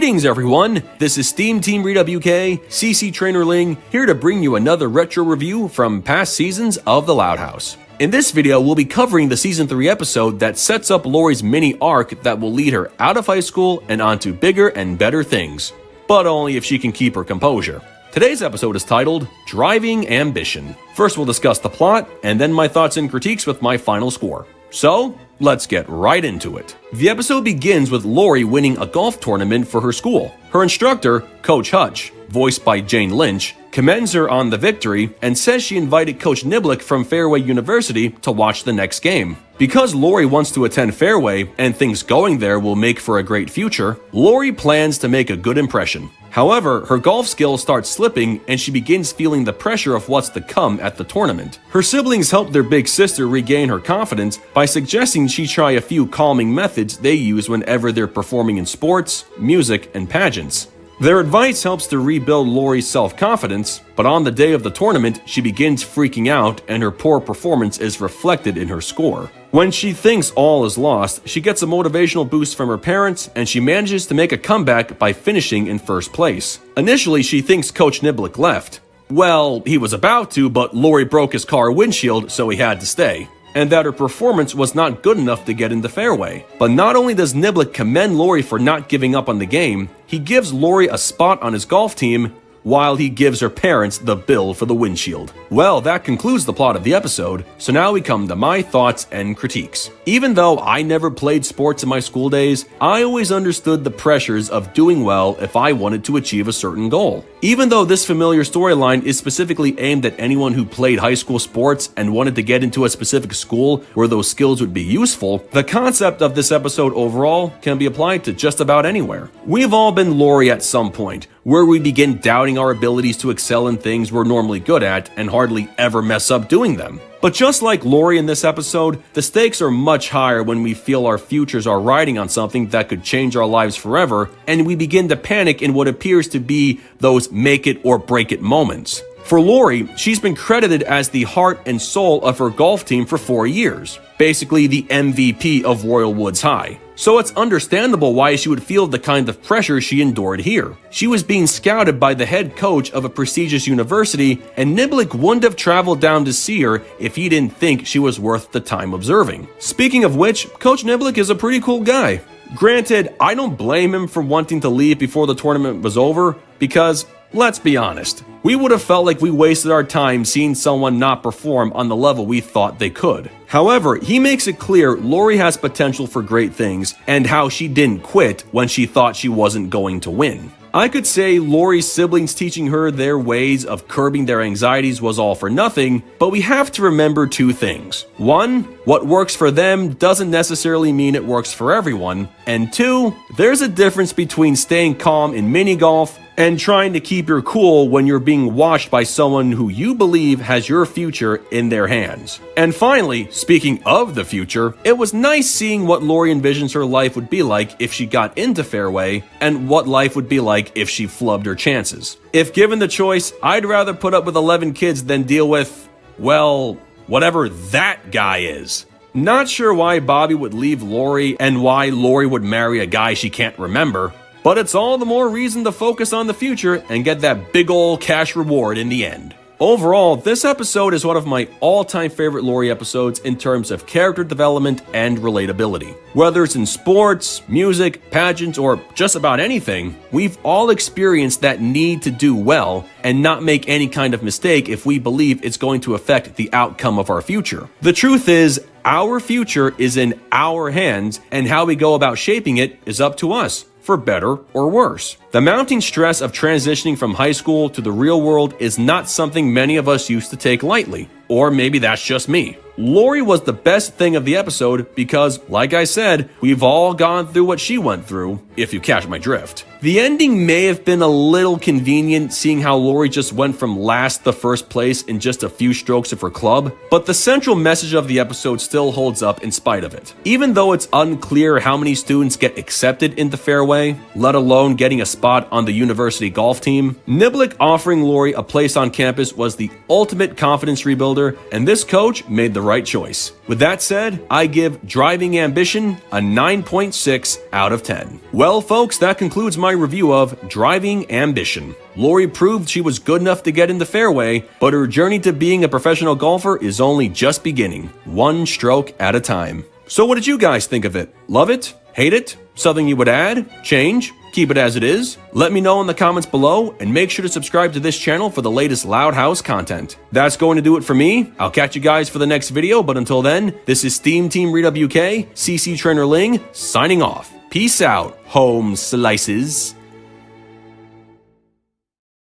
Greetings everyone, this is SteamTeamRedubUK, CC Trainor-Ling, here to bring you another retro review from past seasons of The Loud House. In this video, we'll be covering the Season 3 episode that sets up Lori's mini arc that will lead her out of high school and onto bigger and better things. But only if she can keep her composure. Today's episode is titled, Driving Ambition. First we'll discuss the plot, and then my thoughts and critiques with my final score. So, let's get right into it. The episode begins with Lori winning a golf tournament for her school. Her instructor, Coach Hutch, voiced by Jane Lynch, commends her on the victory and says she invited Coach NiBLUK from Fairway University to watch the next game. Because Lori wants to attend Fairway and thinks going there will make for a great future, Lori plans to make a good impression. However, her golf skills start slipping and she begins feeling the pressure of what's to come at the tournament. Her siblings help their big sister regain her confidence by suggesting she try a few calming methods they use whenever they're performing in sports, music, and pageants. Their advice helps to rebuild Lori's self-confidence, but on the day of the tournament, she begins freaking out and her poor performance is reflected in her score. When she thinks all is lost, she gets a motivational boost from her parents and she manages to make a comeback by finishing in first place. Initially, she thinks Coach NiBLUK left. Well, he was about to, but Lori broke his car windshield, so he had to stay. And that her performance was not good enough to get into Fairway. But not only does NiBLUK commend Lori for not giving up on the game, he gives Lori a spot on his golf team while he gives her parents the bill for the windshield. Well, that concludes the plot of the episode, so now we come to my thoughts and critiques. Even though I never played sports in my school days, I always understood the pressures of doing well if I wanted to achieve a certain goal. Even though this familiar storyline is specifically aimed at anyone who played high school sports and wanted to get into a specific school where those skills would be useful, the concept of this episode overall can be applied to just about anywhere. We've all been Lori at some point, where we begin doubting our abilities to excel in things we're normally good at and hardly ever mess up doing them. But just like Lori in this episode, the stakes are much higher when we feel our futures are riding on something that could change our lives forever, and we begin to panic in what appears to be those make it or break it moments. For Lori, she's been credited as the heart and soul of her golf team for 4 years, basically the MVP of Royal Woods High. So it's understandable why she would feel the kind of pressure she endured here. She was being scouted by the head coach of a prestigious university, and NiBLUK wouldn't have traveled down to see her if he didn't think she was worth the time observing. Speaking of which, Coach NiBLUK is a pretty cool guy. Granted, I don't blame him for wanting to leave before the tournament was over, because, let's be honest, we would have felt like we wasted our time seeing someone not perform on the level we thought they could. However, he makes it clear Lori has potential for great things and how she didn't quit when she thought she wasn't going to win. I could say Lori's siblings teaching her their ways of curbing their anxieties was all for nothing, but we have to remember two things. One, what works for them doesn't necessarily mean it works for everyone. And two, there's a difference between staying calm in mini golf and trying to keep your cool when you're being watched by someone who you believe has your future in their hands. And finally, speaking of the future, it was nice seeing what Lori envisions her life would be like if she got into Fairway and what life would be like if she flubbed her chances. If given the choice, I'd rather put up with 11 kids than deal with, well, whatever that guy is. Not sure why Bobby would leave Lori and why Lori would marry a guy she can't remember, but it's all the more reason to focus on the future and get that big ol' cash reward in the end. Overall, this episode is one of my all-time favorite Lori episodes in terms of character development and relatability. Whether it's in sports, music, pageants, or just about anything, we've all experienced that need to do well and not make any kind of mistake if we believe it's going to affect the outcome of our future. The truth is, our future is in our hands, and how we go about shaping it is up to us, for better or worse. The mounting stress of transitioning from high school to the real world is not something many of us used to take lightly. Or maybe that's just me. Lori was the best thing of the episode because, like I said, we've all gone through what she went through, if you catch my drift. The ending may have been a little convenient, seeing how Lori just went from last to first place in just a few strokes of her club, but the central message of the episode still holds up in spite of it. Even though it's unclear how many students get accepted into Fairway, let alone getting a spot on the university golf team, NiBLUK offering Lori a place on campus was the ultimate confidence rebuilder, and this coach made the right choice. With that said, I give Driving Ambition a 9.6 out of 10. Well, Well, folks, that concludes my review of Driving Ambition. Lori proved she was good enough to get into Fairway, but her journey to being a professional golfer is only just beginning, one stroke at a time. So what did you guys think of it? Love it? Hate it? Something you would add? Change? Keep it as it is? Let me know in the comments below, and make sure to subscribe to this channel for the latest Loud House content. That's going to do it for me. I'll catch you guys for the next video, but until then, this is SteamTeamRedubUK, CC Trainor-Ling, signing off. Peace out, home slices.